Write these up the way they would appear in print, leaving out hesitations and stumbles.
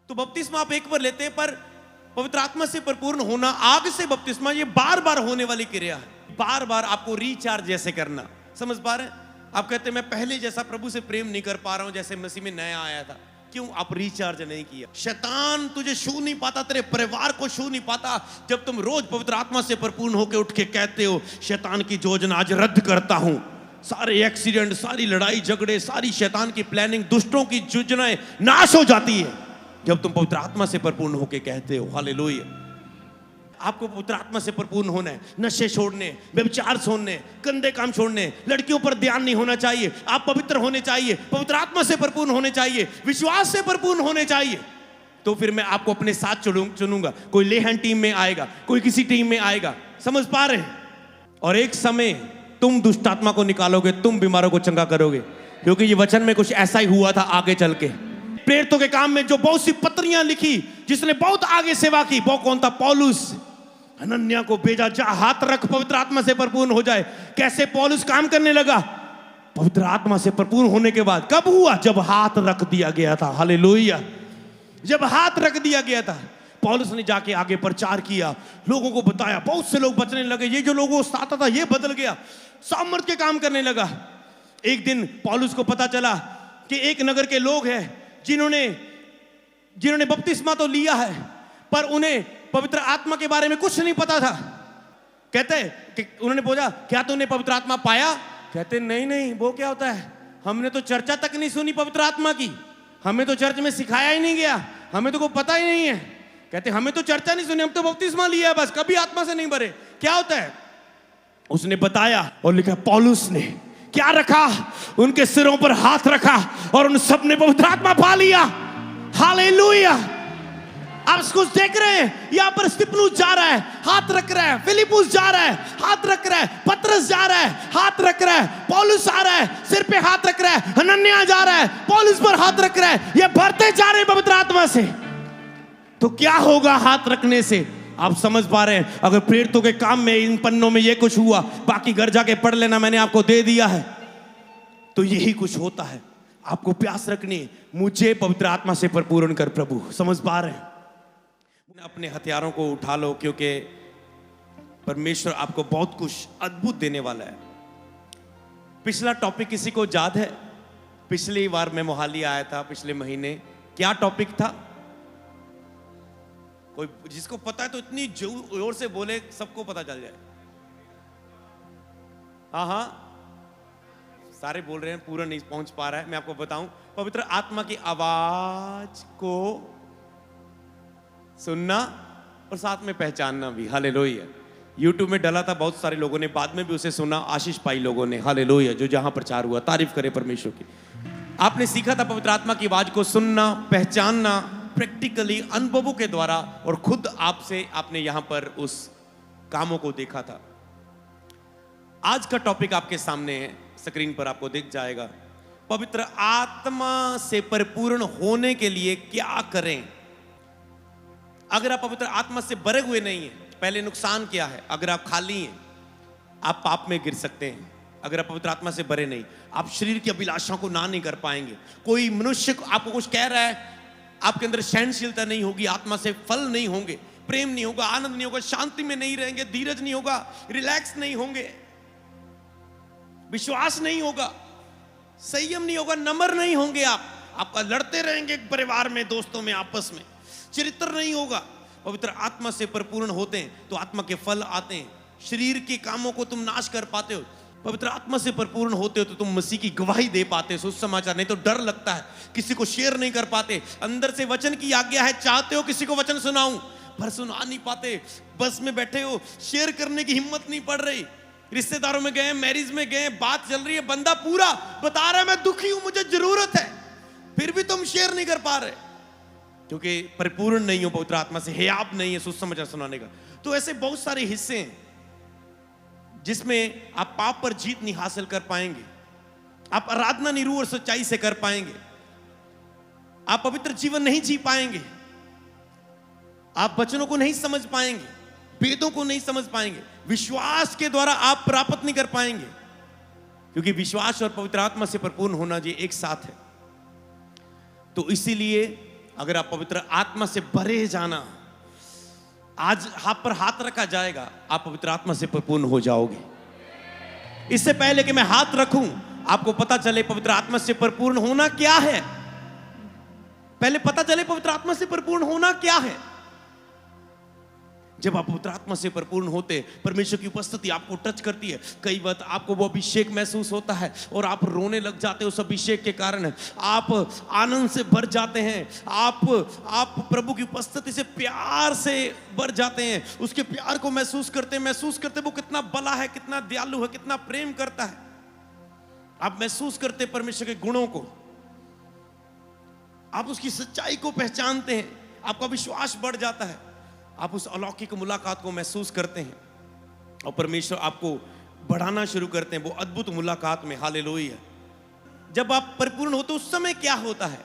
तो बपतिस्मा आप एक बार लेते हैं, पर पवित्र आत्मा से परिपूर्ण होना, आग से बपतिस्मा, ये बार बार होने वाली क्रिया है। बार बार आपको रिचार्ज जैसे करना, समझ पा रहे हैं? आप कहते हैं मैं पहले जैसा प्रभु से प्रेम नहीं कर पा रहा हूं जैसे मसीह में नया आया था। क्यों? आप रिचार्ज नहीं किया। शैतान तुझे छू नहीं पाता, तेरे परिवार को छू नहीं पाता, जब तुम रोज पवित्र आत्मा से परिपूर्ण होकर उठ के कहते हो शैतान की योजना आज रद्द करता हूं। सारे एक्सीडेंट, सारी लड़ाई झगड़े, सारी शैतान की प्लानिंग, दुष्टों की योजनाएं नाश हो जाती है जब तुम पवित्र आत्मा से परिपूर्ण होकर कहते हो। हालेलुया। आपको पवित्र आत्मा से परिपूर्ण होना है। नशे छोड़ने, व्यभिचार छोड़ने, गंदे काम छोड़ने, लड़कियों पर ध्यान नहीं होना चाहिए। आप पवित्र होने चाहिए, पवित्र आत्मा से परिपूर्ण होने चाहिए, विश्वास से परिपूर्ण होने चाहिए। तो फिर मैं आपको अपने साथ चुनूंगा। कोई लेहन टीम में आएगा, कोई किसी टीम में आएगा, समझ पा रहे हैं? और एक समय तुम दुष्ट आत्मा को निकालोगे, तुम बीमारों को चंगा करोगे, क्योंकि ये वचन में कुछ ऐसा ही हुआ था आगे चल के। प्रेरितों के काम में जो बहुत सी पत्रियां लिखी, जिसने बहुत आगे सेवा की, वो कौन था? पौलुस। हनन्याह को भेजा, जा हाथ रख, पवित्र आत्मा से परिपूर्ण हो जाए। कैसे पौलुस काम करने लगा? पवित्र आत्मा से परिपूर्ण होने के बाद। कब हुआ? जब हाथ रख दिया गया था। हालेलुया। जब हाथ रख दिया गया था, पौलुस ने जाके आगे प्रचार किया, लोगों को बताया, बहुत से लोग बचने लगे। ये जो लोगों को आता था ये बदल गया, सामर्थ के काम करने लगा। एक दिन पौलुस को पता चला कि एक नगर के लोग हैं जिन्होंने बपतिस्मा तो लिया है, पर उन्हें पवित्र आत्मा के बारे में कुछ नहीं पता था। कहते कि उन्होंने पूछा, क्या तूने पवित्र आत्मा पाया? कहते नहीं, वो क्या होता है? हमने तो चर्चा तक नहीं सुनी पवित्र आत्मा की, हमें तो चर्च में सिखाया ही नहीं गया, हमें तो कोई पता ही नहीं है। कहते हमें तो चर्चा नहीं सुनी, हम तो बपतिस्मा लिया बस, कभी आत्मा से नहीं भरे। क्या होता है? उसने बताया और लिखा, पौलुस ने क्या रखा? उनके सिरों पर हाथ रखा और उन सब ने पवित्र आत्मा पा लिया। हालेलुया। आप कुछ देख रहे हैं, यहां पर स्तिफनुस जा रहा है, हाथ रख रहा है, फिलिपुस जा रहा है, हाथ रख रहा है, पतरस जा रहा है, हाथ रख रहा है, पौलुस आ रहा है, सिर पे हाथ रख रहा है, हनन्याह जा रहा है, पौलुस पर हाथ रख रहा है। ये भरते जा रहे हैं पवित्र आत्मा से। तो क्या होगा हाथ रखने से? आप समझ पा रहे हैं? अगर प्रेरितों के काम में इन पन्नों में ये कुछ हुआ, बाकी घर जाके पढ़ लेना, मैंने आपको दे दिया है, तो यही कुछ होता है। आपको प्यास रखनी है, मुझे पवित्र आत्मा से परिपूर्ण कर प्रभु। समझ पा रहे हैं? अपने हथियारों को उठा लो, क्योंकि परमेश्वर आपको बहुत कुछ अद्भुत देने वाला है। पिछला टॉपिक किसी को याद है? पिछली बार मैं मोहाली आया था पिछले महीने, क्या टॉपिक था? कोई जिसको पता है तो इतनी जोर से बोले, सबको पता चल जाए। हाँ, सारे बोल रहे हैं, पूरा नहीं पहुंच पा रहा है। मैं आपको बताऊं, पवित्र आत्मा की आवाज को सुनना और साथ में पहचानना भी। हालेलुया। यूट्यूब में डाला था, बहुत सारे लोगों ने बाद में भी उसे सुना, आशीष पाई लोगों ने। हालेलुया। जो जहां प्रचार हुआ, तारीफ करे परमेश्वर की। आपने सीखा था पवित्र आत्मा की आवाज को सुनना, पहचानना, प्रैक्टिकली अनुभवों के द्वारा, और खुद आपसे आपने यहां पर उस कामों को देखा था। आज का टॉपिक आपके सामने है, स्क्रीन पर आपको दिख जाएगा। पवित्र आत्मा से परिपूर्ण होने के लिए क्या करें? अगर आप पवित्र आत्मा से भरे हुए नहीं हैं, पहले नुकसान क्या है? अगर आप खाली हैं, आप पाप में गिर सकते हैं। अगर आप पवित्र आत्मा से भरे नहीं, आप शरीर की अभिलाषाओं को ना नहीं कर पाएंगे। कोई मनुष्य आपको कुछ कह रहा है, आपके अंदर सहनशीलता नहीं होगी, आत्मा से फल नहीं होंगे, प्रेम नहीं होगा, आनंद नहीं होगा, शांति में नहीं रहेंगे, धीरज नहीं होगा, रिलैक्स नहीं होंगे, विश्वास नहीं होगा, संयम नहीं होगा, नम्र नहीं होंगे। आपका लड़ते रहेंगे परिवार में, दोस्तों में, आपस में, चरित्र नहीं होगा। पवित्र आत्मा से परिपूर्ण होते हैं तो आत्मा के फल आते हैं। शरीर के कामों को तुम नाश कर पाते हो। पवित्र आत्मा से परिपूर्ण होते हो तो तुम मसीह की गवाही दे पाते हो, सुसमाचार। नहीं तो डर लगता है, किसी को शेयर नहीं कर पाते। अंदर से वचन की आज्ञा है, चाहते हो किसी को वचन सुनाऊं, पर सुना नहीं पाते। बस में बैठे हो, शेयर करने की हिम्मत नहीं पड़ रही। रिश्तेदारों में गए, मैरिज में गए, बात चल रही है, बंदा पूरा बता रहा है मैं दुखी हूं, मुझे जरूरत है, फिर भी तुम शेयर नहीं कर पा रहे, क्योंकि परिपूर्ण नहीं हो पवित्र आत्मा से, हियाब नहीं है सुसमाचार सुनाने का। तो ऐसे बहुत सारे हिस्से हैं जिसमें आप पाप पर जीत नहीं हासिल कर पाएंगे, आप आराधना निरू और सच्चाई से कर पाएंगे, आप पवित्र जीवन नहीं जी पाएंगे, आप वचनों को नहीं समझ पाएंगे, वेदों को नहीं समझ पाएंगे, विश्वास के द्वारा आप प्राप्त नहीं कर पाएंगे, क्योंकि विश्वास और पवित्र आत्मा से परिपूर्ण होना जी एक साथ है। तो इसीलिए अगर आप पवित्र आत्मा से भरे जाना, आज आप पर हाथ रखा जाएगा, आप पवित्र आत्मा से परिपूर्ण हो जाओगे। इससे पहले कि मैं हाथ रखूं, आपको पता चले पवित्र आत्मा से परिपूर्ण होना क्या है। पहले पता चले पवित्र आत्मा से परिपूर्ण होना क्या है। जब आप पवित्र आत्मा से परिपूर्ण होते, परमेश्वर की उपस्थिति आपको टच करती है। कई बार आपको वो अभिषेक महसूस होता है और आप रोने लग जाते हो उस अभिषेक के कारण। आप आनंद से भर जाते हैं। आप प्रभु की उपस्थिति से प्यार से भर जाते हैं। उसके प्यार को महसूस करते वो कितना भला है, कितना दयालु है, कितना प्रेम करता है। आप महसूस करते परमेश्वर के गुणों को, आप उसकी सच्चाई को पहचानते हैं, आपका विश्वास बढ़ जाता है। आप उस अलौकिक मुलाकात को महसूस करते हैं और परमेश्वर आपको बढ़ाना शुरू करते हैं वो अद्भुत मुलाकात में। हालेलुया। जब आप परिपूर्ण होते उस समय क्या होता है?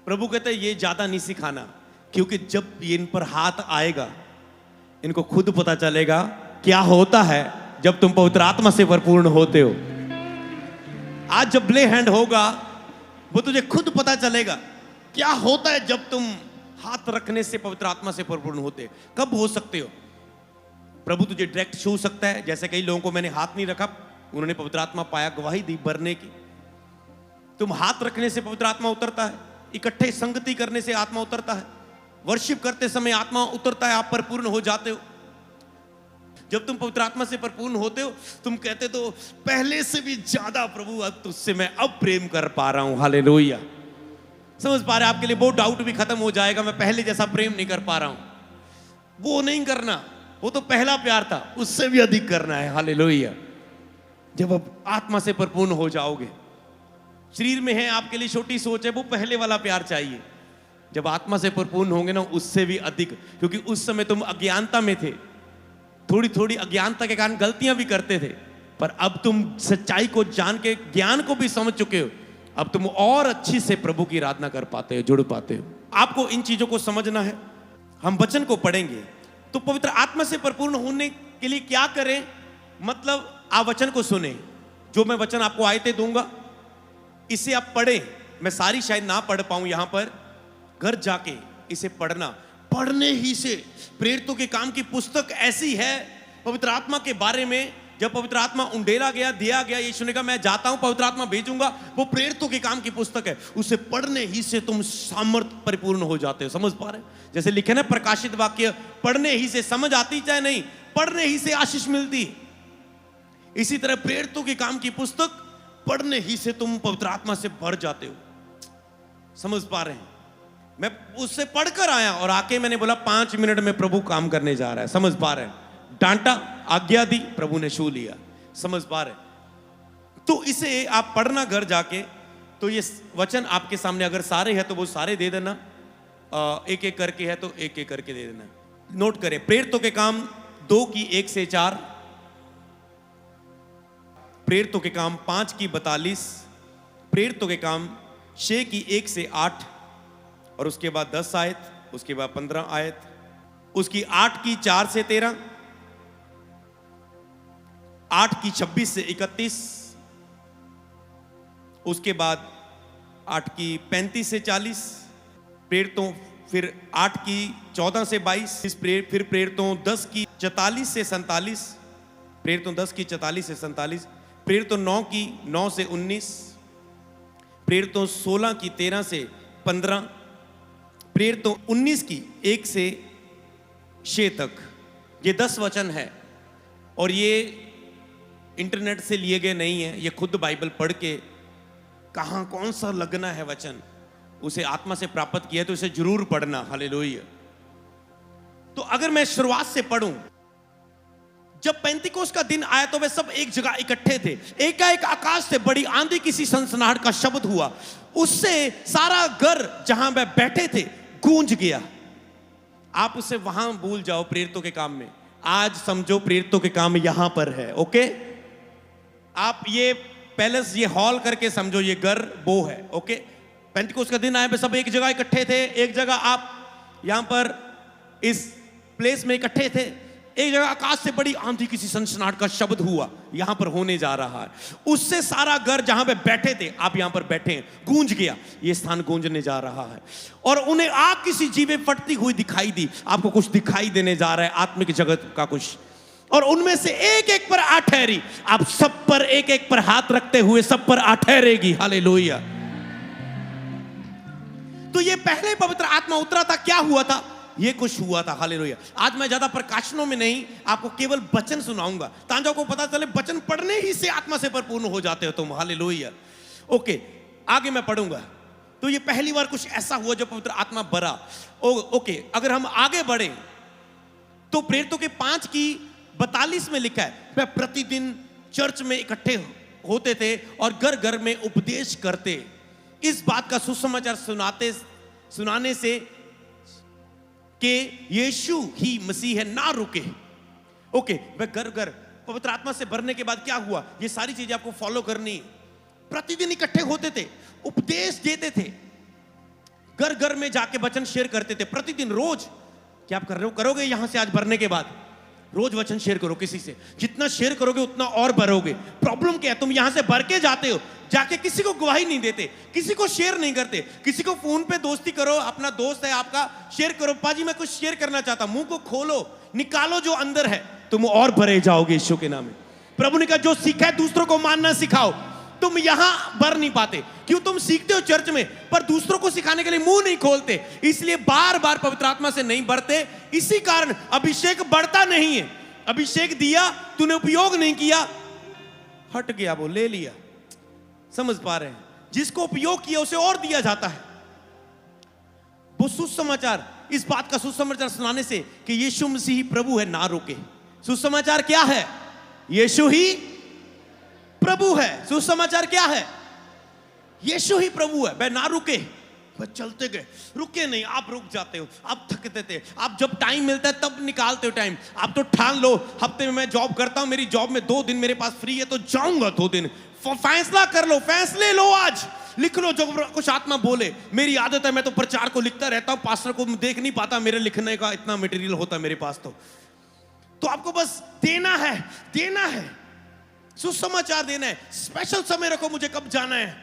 प्रभु कहते हैं ये ज्यादा नहीं सिखाना, क्योंकि जब ये इन पर हाथ आएगा, इनको खुद पता चलेगा क्या होता है जब तुम पवित्र आत्मा से परिपूर्ण होते हो। आज जब ले हैंड होगा, वो तुझे खुद पता चलेगा क्या होता है जब तुम हाथ रखने से पवित्र आत्मा से परिपूर्ण होते। कब हो सकते हो? प्रभु तुझे डायरेक्ट छू सकता है, जैसे कई लोगों को मैंने हाथ नहीं रखा, उन्होंने पवित्र आत्मा पाया, गवाही दी भरने की। तुम हाथ रखने से पवित्र आत्मा उतरता है, इकट्ठे संगति करने से आत्मा उतरता है, वर्शिप करते समय आत्मा उतरता है, आप परिपूर्ण हो जाते हो। जब तुम पवित्र आत्मा से परिपूर्ण होते हो, तुम कहते तो पहले से भी ज्यादा प्रभु अब तुझसे मैं अब प्रेम कर पा रहा हूं। हालेलुया। समझ पा रहे? आपके लिए वो डाउट भी खत्म हो जाएगा, मैं पहले जैसा प्रेम नहीं कर पा रहा हूं। वो नहीं करना, वो तो पहला प्यार था, उससे भी अधिक करना है। हालेलुया। जब आप आत्मा से परिपूर्ण हो जाओगे, शरीर में है आपके लिए छोटी सोच है, वो पहले वाला प्यार चाहिए। जब आत्मा से परिपूर्ण होंगे ना, उससे भी अधिक, क्योंकि उस समय तुम अज्ञानता में थे, थोड़ी थोड़ी अज्ञानता के कारण गलतियां भी करते थे, पर अब तुम सच्चाई को जान के ज्ञान को भी समझ चुके हो। अब तुम और अच्छी से प्रभु की आराधना कर पाते हो, जुड़ पाते हो। आपको इन चीजों को समझना है। हम वचन को पढ़ेंगे तो पवित्र आत्मा से परिपूर्ण होने के लिए क्या करें? मतलब आप वचन को सुने, जो मैं वचन आपको आयते दूंगा इसे आप पढ़ें। मैं सारी शायद ना पढ़ पाऊं यहां पर, घर जाके इसे पढ़ना। पढ़ने ही से प्रेरितों के काम की पुस्तक ऐसी है पवित्र आत्मा के बारे में। जब पवित्र आत्मा उंडेला गया, दिया गया, यीशु ने कहा मैं जाता हूं, पवित्र आत्मा भेजूंगा, वो प्रेरितों के काम की पुस्तक है। उसे पढ़ने ही से तुम सामर्थ्य परिपूर्ण हो जाते हो। समझ पा रहे? जैसे लिखे ना प्रकाशित वाक्य, पढ़ने ही से समझ आती चाहे नहीं, पढ़ने ही से आशीष मिलती। इसी तरह प्रेरितों के काम की पुस्तक पढ़ने ही से तुम पवित्र आत्मा से भर जाते हो। समझ पा रहे हैं? मैं उससे पढ़कर आया और आके मैंने बोला 5 मिनट में प्रभु काम करने जा रहा है। समझ पा रहे हैं? डांटा, आज्ञा दी, प्रभु ने छू लिया। समझ पा रहे? तो इसे आप पढ़ना घर जाके। तो ये वचन आपके सामने अगर सारे हैं तो वो सारे दे देना, एक एक करके है तो एक एक करके दे देना। नोट करें, प्रेरितों के काम 2 की 1 से 4, प्रेरितों के काम 5 की 42, प्रेरितों के काम 6 की 1 से 8, और उसके बाद 10 आयत, उसके बाद 15 आयत, उसकी 8 की 4 से 13, 8 की 26 से 31, उसके बाद 8 की 35 से 40, प्रेरितों फिर 8 की 14 से 22, फिर प्रेरितों 10 की 44 से 47, प्रेरितों 10 की 44 से 47, प्रेरितों 9 की 9 से 19, प्रेरितों 16 की 13 से 15, प्रेरितों 19 की 1 से 6 तक। ये 10 वचन है और ये इंटरनेट से लिए गए नहीं है, ये खुद बाइबल पढ़ के कहां कौन सा लगना है वचन उसे आत्मा से प्राप्त किया, तो इसे जरूर पढ़ना। हालेलुया। तो अगर मैं शुरुआत से पढ़ूं, जब पेंतिकोस्त का दिन आया तो वे सब एक जगह इकट्ठे थे। एकाएक आकाश से बड़ी आंधी किसी सनसनाहट का शब्द हुआ, उससे सारा घर जहां वे बैठे थे गूंज गया। आप उसे वहां भूल जाओ प्रेरितों के काम में, आज समझो प्रेरितों के काम यहां पर है। ओके, आप ये पैलेस, ये हॉल करके समझो, ये घर वो है। ओके, पेंतिकोस्त का दिन आया, वे सब एक जगह इकट्ठे थे। एक जगह आप यहां पर इस प्लेस में इकट्ठे थे एक जगह आकाश से बड़ी आंधी, किसी सनसनाहट का शब्द हुआ, यहां पर होने जा रहा है। उससे सारा घर जहां पे बैठे थे, आप यहां पर बैठे हैं, गूंज गया, ये स्थान गूंजने जा रहा है। और उन्हें आग किसी जीवे फटती हुई दिखाई दी। आपको कुछ दिखाई देने जा रहा है, आत्मिक जगत का कुछ। और उनमें से एक एक पर आ ठहरी। आप सब पर एक एक पर हाथ रखते हुए सब पर आ ठहरेगी। हालेलुया। तो ये पहले पवित्र आत्मा उतरा था, क्या हुआ था? ये कुछ हुआ था। हालेलुया। आज मैं ज्यादा प्रकाशनों में नहीं, आपको केवल वचन सुनाऊंगा, ताकि आपको पता चले वचन पढ़ने ही से आत्मा से परिपूर्ण हो जाते हो तुम। हालेलुया। ओके, आगे मैं पढ़ूंगा। तो ये पहली बार कुछ ऐसा हुआ जब पवित्र आत्मा भरा। ओके, अगर हम आगे बढ़े तो प्रेरितों के 5:42 में लिखा है, वह प्रतिदिन चर्च में इकट्ठे होते थे और घर घर में उपदेश करते, इस बात का सुसमाचार सुनाने से कि यीशु ही मसीह है, ना रुके। ओके, वह घर घर पवित्र आत्मा से भरने के बाद क्या हुआ, ये सारी चीजें आपको फॉलो करनी। प्रतिदिन इकट्ठे होते थे, उपदेश देते थे, घर घर में जाके वचन शेयर करते थे प्रतिदिन, रोज। क्या आप कर रहे हो, करोगे यहां से आज भरने के बाद? रोज वचन शेयर करो किसी से। जितना शेयर करोगे उतना और भरोगे। प्रॉब्लम क्या है, तुम यहां से भर के जाते हो, जाके किसी को गवाही नहीं देते, किसी को शेयर नहीं करते, किसी को फोन पे दोस्ती करो, अपना दोस्त है आपका, शेयर करो, पाजी मैं कुछ शेयर करना चाहता, मुंह को खोलो, निकालो जो अंदर है, तुम और भरे जाओगे यीशु के नाम में। प्रभु ने कहा जो सीखा है दूसरों को मानना सिखाओ। तुम यहां भर नहीं पाते, क्यों? तुम सीखते हो चर्च में, पर दूसरों को सिखाने के लिए मुंह नहीं खोलते, इसलिए बार बार पवित्र आत्मा से नहीं बढ़ते। इसी कारण अभिषेक बढ़ता नहीं है। अभिषेक दिया, तूने उपयोग नहीं किया, हट गया, वो ले लिया। समझ पा रहे हैं? जिसको उपयोग किया उसे और दिया जाता है। वो सुसमाचार, इस बात का सुसमाचार सुनाने से कि यीशु मसीह प्रभु है, ना रुके। सुसमाचार क्या है? यीशु ही प्रभु है। सुसमाचार क्या है? यीशु ही प्रभु है। वह ना रुके, वह चलते गए, रुके नहीं। आप रुक जाते हो, आप थकते थे, आप जब टाइम मिलता है तब निकालते हो टाइम। आप तो ठान लो, हफ्ते में मैं जॉब करता हूं, मेरी जॉब में 2 दिन मेरे पास फ्री है तो जाऊंगा 2 दिन। फैसला कर लो, फैसले लो, आज लिख लो जो कुछ आत्मा बोले। मेरी आदत है, मैं तो प्रचार को लिखता रहता हूं, पास्टर को देख नहीं पाता, मेरे लिखने का इतना मटेरियल होता है मेरे पास। तो आपको बस देना है, देना है, सुसमाचार देना है। स्पेशल समय रखो, मुझे कब जाना है,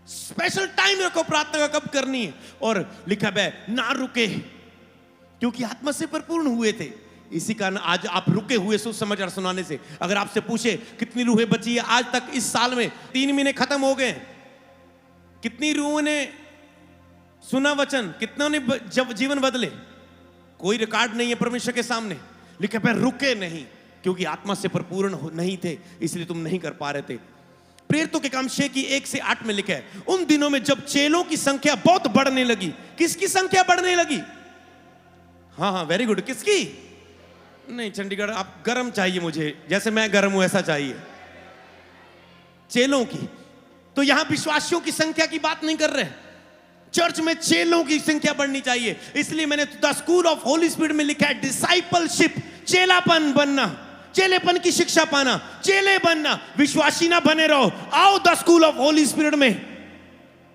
स्पेशल टाइम रखो, प्रार्थना कब करनी है। और लिखा है ना रुके, क्योंकि आत्मा से परिपूर्ण हुए थे। इसी कारण आज आप रुके हुए सुसमाचार सुनाने से। अगर आपसे पूछे कितनी रूहें बची है आज तक, इस साल में 3 महीने खत्म हो गए, कितनी रूहों ने सुना वचन, कितनों ने जब जीवन बदले, कोई रिकॉर्ड नहीं है परमेश्वर के सामने। लिखा है रुके नहीं, क्योंकि आत्मा से परिपूर्ण नहीं थे, इसलिए तुम नहीं कर पा रहे थे। प्रेरितों के काम 6:1-8 में लिखा है, उन दिनों में जब चेलों की संख्या बहुत बढ़ने लगी। किसकी संख्या बढ़ने लगी? हाँ, वेरी गुड। किसकी? नहीं, चंडीगढ़ आप गरम चाहिए मुझे, जैसे मैं गरम हूं ऐसा चाहिए। चेलों की, तो यहां विश्वासियों की संख्या की बात नहीं कर रहे, चर्च में चेलों की संख्या बढ़नी चाहिए। इसलिए मैंने the school of Holi spirit में लिखा है डिसाइपलशिप, चेलापन बनना, चेलेपन की शिक्षा पाना, चेले बनना, विश्वासी ना बने रहो। आओ the school of Holi spirit में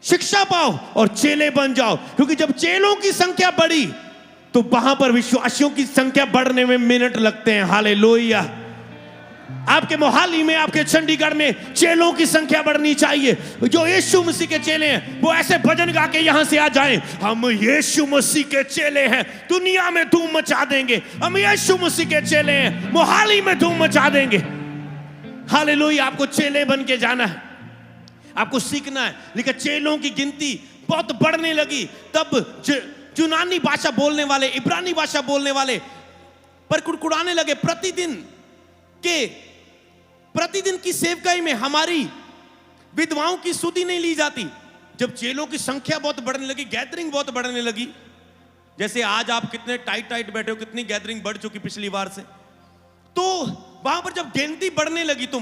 शिक्षा पाओ और चेले बन जाओ, क्योंकि जब चेलों की संख्या बढ़ी तो वहां पर विश्वासियों की संख्या बढ़ने में मिनट लगते हैं। हालेलुया। आपके मोहाली में, आपके चंडीगढ़ में चेलों की संख्या बढ़नी चाहिए। जो यीशु मसीह के चेले हैं वो ऐसे भजन गा के यहां से आ जाएं, हम यीशु मसीह के चेले हैं, दुनिया में धूम मचा देंगे। हम यीशु मसीह के चेले हैं, मोहाली में धूम मचा देंगे। हालेलुया। आपको चेले बन के जाना है, आपको सीखना है। लेकिन चेलों की गिनती बहुत बढ़ने लगी। तब यूनानी भाषा बोलने वाले, इब्रानी भाषा बोलने वाले पर कुड़कुड़ाने लगे। प्रतिदिन की सेवकाई में हमारी विधवाओं की सुधि नहीं ली जाती। जब चेलों की संख्या बहुत बढ़ने लगी, गैदरिंग बहुत बढ़ने लगी, जैसे आज आप कितने टाइट बैठे हो, कितनी गैदरिंग बढ़ चुकी पिछली बार से, तो वहां पर जब गिनती बढ़ने लगी तो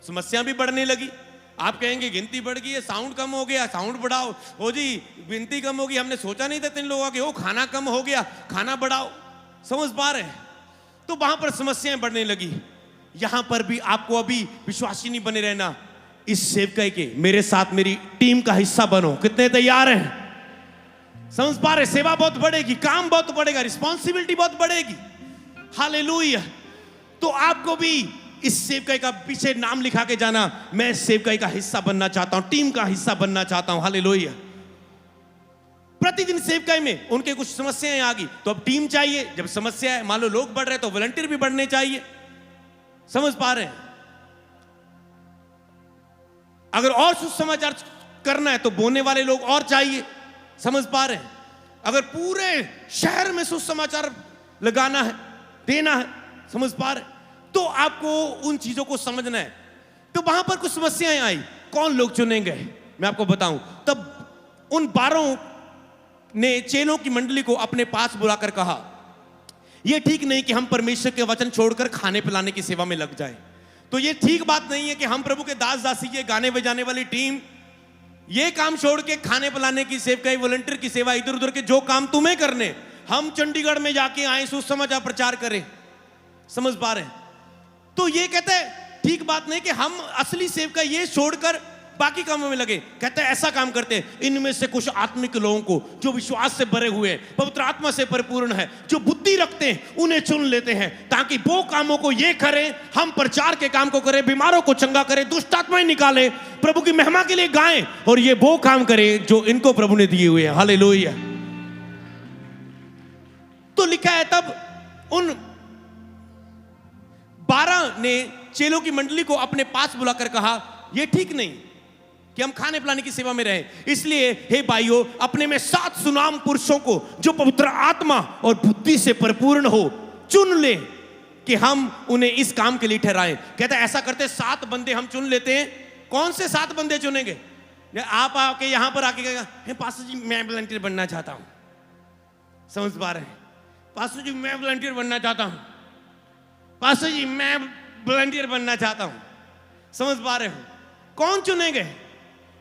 समस्या भी बढ़ने लगी। आप कहेंगे गिनती बढ़ गई है, साउंड कम हो गया, साउंड बढ़ाओ। हो जी, गिनती कम होगी, हमने सोचा नहीं था 3 लोगों के। हो, खाना कम हो गया, खाना बढ़ाओ। समझ पा रहे हैं? तो वहां पर समस्याएं बढ़ने लगी। यहां पर भी आपको अभी विश्वासी नहीं बने रहना। इस सेवकाई के मेरे साथ मेरी टीम का हिस्सा बनो। कितने तैयार हैं? समझ पा रहे? सेवा बहुत बढ़ेगी, काम बहुत बढ़ेगा, रिस्पॉन्सिबिलिटी बहुत बढ़ेगी। हालेलुया। तो आपको भी इस सेवकाई का पीछे नाम लिखा के जाना, मैं इस सेवकाई का हिस्सा बनना चाहता हूं, टीम का हिस्सा बनना चाहता हूं। हालेलुया। प्रतिदिन सेवकाई में उनके कुछ समस्याएं आ गई, तो अब टीम चाहिए। जब समस्या है, मान लो लोग बढ़ रहे, तो वॉलंटियर भी बढ़ने चाहिए। समझ पा रहे हैं? अगर और सुसमाचार करना है तो बोलने वाले लोग और चाहिए। समझ पा रहे हैं? अगर पूरे शहर में सुसमाचार लगाना है, देना है, समझ पा रहे हैं, तो आपको उन चीजों को समझना है। तो वहां पर कुछ समस्याएं आई, कौन लोग चुने गए मैं आपको बताऊं। तब उन 12 ने चेलों की मंडली को अपने पास बुलाकर कहा, यह ठीक नहीं कि हम परमेश्वर के वचन छोड़कर खाने पिलाने की सेवा में लग जाएं। तो यह ठीक बात नहीं है कि हम प्रभु के दास दासी के गाने बजाने वाली टीम ये काम छोड़ के खाने पिलाने की सेवकाई, वॉलंटियर की सेवा, इधर उधर के जो काम तुम्हें करने, हम चंडीगढ़ में जाके आए सुसमाचार प्रचार करें। समझ पा रहे हैं? तो ये कहते हैं ठीक बात नहीं कि हम असली सेवका ये छोड़कर बाकी कामों में लगे। कहते हैं ऐसा काम करते हैं, इनमें से कुछ आत्मिक लोगों को जो विश्वास से भरे हुए हैं, पवित्र आत्मा से परिपूर्ण है, जो बुद्धि रखते हैं, उन्हें चुन लेते हैं ताकि वो कामों को ये करें, हम प्रचार के काम को करें, बीमारों को चंगा करें, दुष्ट आत्माएं निकालें, प्रभु की महिमा के लिए गाएं, और ये वो काम करें जो इनको प्रभु ने दिए हुए हैं। हालेलुया। तो लिखा है तब उन 12 ने चेलों की मंडली को अपने पास बुलाकर कहा, यह ठीक नहीं कि हम खाने पिलाने की सेवा में रहें, इसलिए हे भाइयों, अपने में 7 सुनाम पुरुषों को जो पवित्र आत्मा और बुद्धि से परिपूर्ण हो चुन ले कि हम उन्हें इस काम के लिए ठहराएं। कहते हैं ऐसा करते 7 बंदे हम चुन लेते हैं। कौन से 7 बंदे चुनेंगे? आप आके यहां पर आके कहेगा, पास्टर जी मैं वॉलंटियर बनना चाहता हूं। समझ पा रहे हैं? पास्टर जी मैं वॉलंटियर बनना चाहता हूं, पास्टर जी मैं वॉलंटियर बनना चाहता हूं। समझ पा रहे हो? कौन चुनेंगे?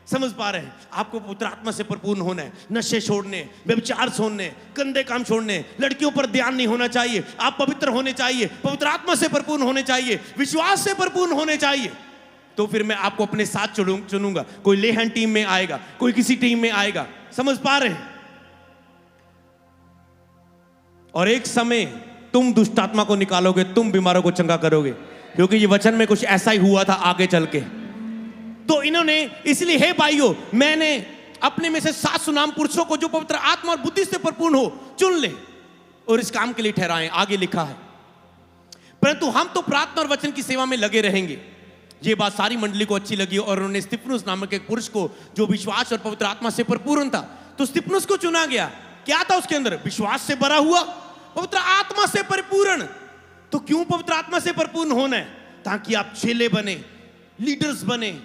समझ पा रहे हैं? आपको पवित्र आत्मा से परिपूर्ण होना है, नशे छोड़ने, व्यभिचार छोड़ने, गंदे काम छोड़ने, लड़कियों पर ध्यान नहीं होना चाहिए। आप पवित्र होने चाहिए, पवित्र आत्मा से परिपूर्ण होने चाहिए, विश्वास से परिपूर्ण होने चाहिए। तो फिर मैं आपको अपने साथ चुनूंगा। कोई लेहन टीम में आएगा, कोई किसी टीम में आएगा। समझ पा रहे हैं? और एक समय तुम दुष्ट आत्मा को निकालोगे, तुम बीमारों को चंगा करोगे, क्योंकि ये वचन में कुछ ऐसा ही हुआ था आगे चल के। तो इन्होंने इसलिए हे भाइयों, मैंने अपने में से 7 सुनाम पुरुषों को जो पवित्र आत्मा और बुद्धि से परिपूर्ण हो चुन ले और इस काम के लिए ठहराएं। आगे लिखा है, परंतु हम तो प्रार्थना और वचन की सेवा में लगे रहेंगे। ये बात सारी मंडली को अच्छी लगी और उन्होंने स्तिफनुस नामक एक पुरुष को जो विश्वास और पवित्र आत्मा से परिपूर्ण था, तो स्तिफनुस को चुना गया। क्या था उसके अंदर? विश्वास से भरा हुआ, पवित्र आत्मा से परिपूर्ण। तो क्यों पवित्र आत्मा से परिपूर्ण होना है? ताकि आप चेले बने, लीडर्स बने,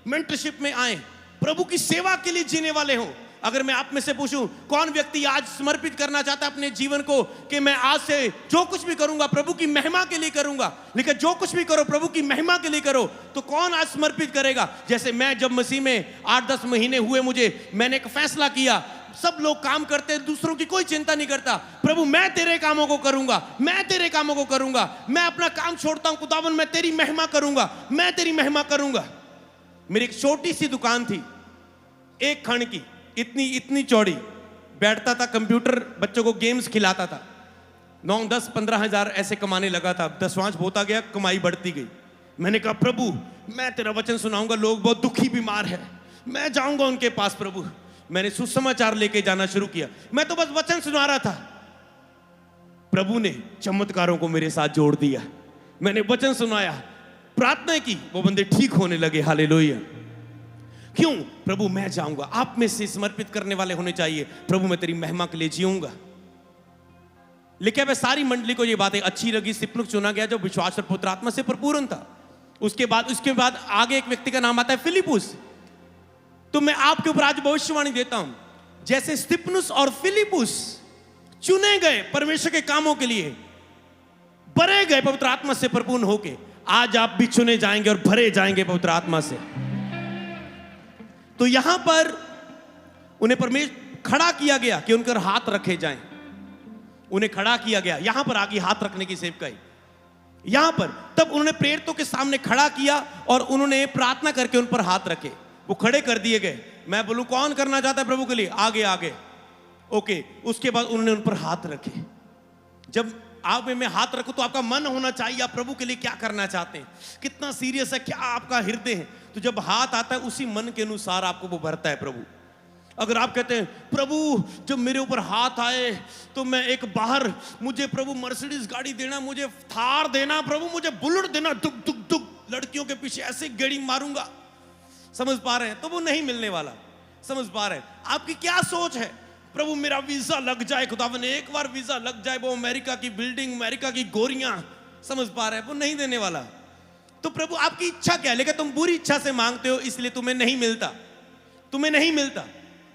मेंटरशिप में आए, प्रभु की सेवा के लिए जीने वाले हो। अगर मैं आप में से पूछूं, कौन व्यक्ति आज समर्पित करना चाहता है अपने जीवन को कि मैं आज से जो कुछ भी करूंगा प्रभु की महिमा के लिए करूंगा, लेकिन जो कुछ भी करो प्रभु की महिमा के लिए करो, तो कौन आज समर्पित करेगा? जैसे मैं जब मसीह में 8-10 महीने हुए मुझे, मैंने एक फैसला किया, सब लोग काम करते हैं, दूसरों की कोई चिंता नहीं करता, प्रभु मैं तेरे कामों को करूंगा, मैं तेरे कामों को करूंगा, मैं अपना काम छोड़ता हूं, खुदावन मैं तेरी महिमा करूंगा, मैं तेरी महिमा करूंगा। मेरी एक छोटी सी दुकान थी, 1 खंड की, इतनी चौड़ी, बैठता था कंप्यूटर, बच्चों को गेम्स खिलाता था, 9, 10, 15 हजार ऐसे कमाने लगा था। 10वां होता गया, कमाई बढ़ती गई। मैंने कहा प्रभु मैं तेरा वचन सुनाऊंगा, लोग बहुत दुखी बीमार है, मैं जाऊंगा उनके पास। प्रभु मैंने सुसमाचार लेके जाना शुरू किया, मैं तो बस वचन सुना रहा था, प्रभु ने चमत्कारों को मेरे साथ जोड़ दिया। मैंने वचन सुनाया, प्रार्थना की, वो बंदे ठीक होने लगे। हालेलुया। क्यों? प्रभु मैं जाऊंगा। आप में से समर्पित करने वाले होने चाहिए, प्रभु मैं तेरी महिमा के लिए जीऊंगा। लेकिन सारी मंडली को ये बातें अच्छी लगी। स्तिफनुस चुना गया जो विश्वास और पवित्र आत्मा से परिपूर्ण था। उसके बाद आगे एक व्यक्ति का नाम आता है फिलिपुस। तो मैं आपके ऊपर आज भविष्यवाणी देता हूं, जैसे स्तिफनुस और फिलिपुस चुने गए परमेश्वर के कामों के लिए, भरे गए पवित्र आत्मा से परिपूर्ण होके, आज आप भी चुने जाएंगे और भरे जाएंगे पवित्र आत्मा से। तो यहां पर उन्हें परमेश्वर खड़ा किया गया कि उनके हाथ रखे जाएं। उन्हें खड़ा किया गया, यहां पर आगे हाथ रखने की सेवकाई यहां पर। तब उन्होंने प्रेरितों के सामने खड़ा किया और उन्होंने प्रार्थना करके उन पर हाथ रखे। वो खड़े कर दिए गए। मैं बोलूं कौन करना चाहता है प्रभु के लिए? आगे आगे। ओके। उसके बाद उन्होंने उन पर हाथ रखे। जब आप में हाथ रखो तो आपका मन होना चाहिए, आप प्रभु के लिए क्या करना चाहते हैं, कितना सीरियस है, क्या आपका हृदय है। तो जब हाथ आता है उसी मन के अनुसार आपको वो भरता है प्रभु। अगर आप कहते हैं प्रभु जब मेरे ऊपर हाथ आए तो मैं एक बाहर, मुझे प्रभु मर्सिडीज गाड़ी देना, मुझे थार देना, प्रभु मुझे बुलेट देना, दुक दुक दुक लड़कियों के पीछे ऐसे गेड़ी मारूंगा, समझ पा रहे हैं, तो वो नहीं मिलने वाला। समझ पा रहे हैं आपकी क्या सोच है, प्रभु मेरा वीजा लग जाए, खुदावन एक बार वीजा लग जाए, वो अमेरिका की बिल्डिंग, अमेरिका की गोरियां, समझ पा रहे हैं, वो नहीं देने वाला। तो प्रभु आपकी इच्छा क्या है, लेकिन तुम बुरी इच्छा से मांगते हो इसलिए तुम्हें नहीं मिलता, तुम्हें नहीं मिलता।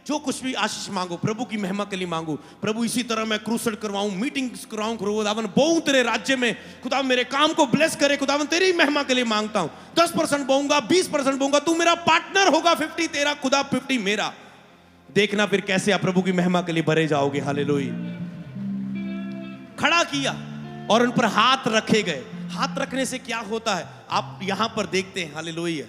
जो कुछ भी आशीष मांगो प्रभु की महिमा के लिए मांगो। प्रभु इसी तरह मैं क्रूसेड करवाऊं, मीटिंग्स कराऊं, खुदावन बोऊं तेरे राज्य में, खुदावन मेरे काम को ब्लेस करे, खुदावन तेरी महिमा के लिए मांगता हूं। 10% बोऊंगा, 20% बोऊंगा, तू मेरा पार्टनर होगा, 50 तेरा, खुदा 50 मेरा। देखना फिर कैसे आप प्रभु की महिमा के लिए भरे जाओगे। हालेलुया। खड़ा किया और उन पर हाथ रखे गए। हाथ रखने से क्या होता है आप यहां पर देखते हैं। हालेलुया।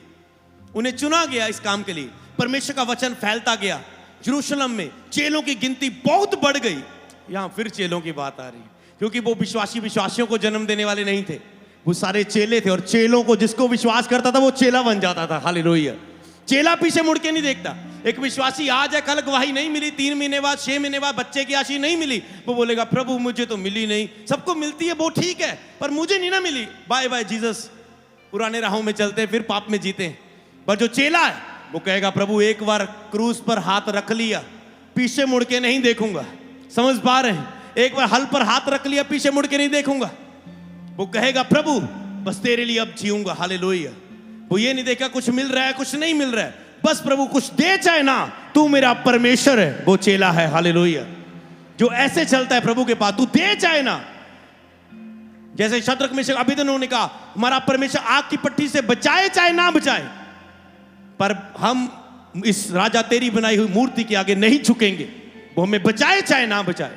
उन्हें चुना गया इस काम के लिए, परमेश्वर का वचन फैलता गया। यरूशलेम में चेलों की गिनती बहुत बढ़ गई। यहां फिर चेलों की बात आ रही है, क्योंकि वो विश्वासियों को जन्म देने वाले नहीं थे, वो सारे चेले थे, और चेलों को जिसको विश्वास करता था वो चेला बन जाता था। हालेलुया। चेला पीछे मुड़ के नहीं देखता। एक विश्वासी आज है, कल गवाही नहीं मिली, 3 महीने बाद, 6 महीने बाद बच्चे की आशीष नहीं मिली, वो बोलेगा प्रभु मुझे तो मिली नहीं। सबको मिलती है वो ठीक है, पर मुझे नहीं ना मिली, बाय बाय जीसस। पुराने राहों में चलते हैं, फिर पाप में जीते हैं। पर जो चेला है वो कहेगा प्रभु एक बार क्रूस पर हाथ रख लिया, पीछे मुड़ के नहीं देखूंगा। समझ पा रहे हैं, एक बार हल पर हाथ रख लिया, पीछे मुड़ के नहीं देखूंगा। वो कहेगा प्रभु बस तेरे लिए अब जीऊंगा। हालेलुया। वो ये नहीं देखा कुछ मिल रहा है कुछ नहीं मिल रहा है, बस प्रभु कुछ दे चाहे ना, तू मेरा परमेश्वर है, वो चेला है। हालेलुया। जो ऐसे चलता है प्रभु के पास, तू दे चाहे ना। जैसे शद्रक मेशक अबेदनगो ने कहा हमारा परमेश्वर आग की पट्टी से बचाए चाहे ना बचाए, पर हम इस राजा तेरी बनाई हुई मूर्ति के आगे नहीं झुकेंगे, वो हमें बचाए चाहे ना बचाए।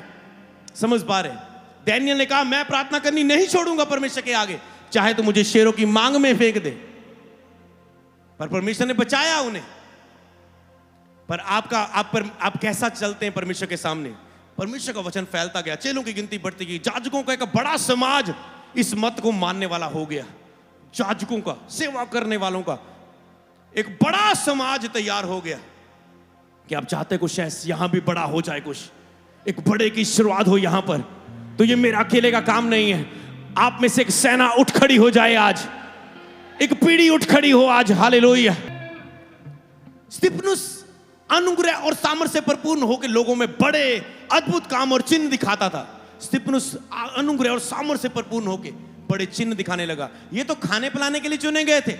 समझ पा रहे। डैनियल ने कहा मैं प्रार्थना करनी नहीं छोड़ूंगा परमेश्वर के आगे, चाहे तो मुझे शेरों की मांग में फेंक दे, पर परमेश्वर ने बचाया उन्हें। पर आप कैसा चलते हैं परमेश्वर के सामने। परमेश्वर का वचन फैलता गया, चेलों की गिनती बढ़ती गई, जाजकों का एक बड़ा समाज इस मत को मानने वाला हो गया। जाजकों का, सेवा करने वालों का एक बड़ा समाज तैयार हो गया कि आप चाहते कुछ यहां भी बड़ा हो जाए, कुछ एक बड़े की शुरुआत हो यहां पर। तो ये मेरा अकेले का काम नहीं है, आप में से एक सेना उठ खड़ी हो जाए आज, एक पीढ़ी उठ खड़ी हो आज। हालेलुया। स्तिफनुस अनुग्रह और सामर्थ से भरपूर होकर लोगों में बड़े अद्भुत काम और चिन्ह दिखाता था। स्तिफनुस अनुग्रह और सामर्थ से भरपूर होकर बड़े चिन्ह दिखाने लगा। ये तो खाने पिलाने के लिए चुने गए थे,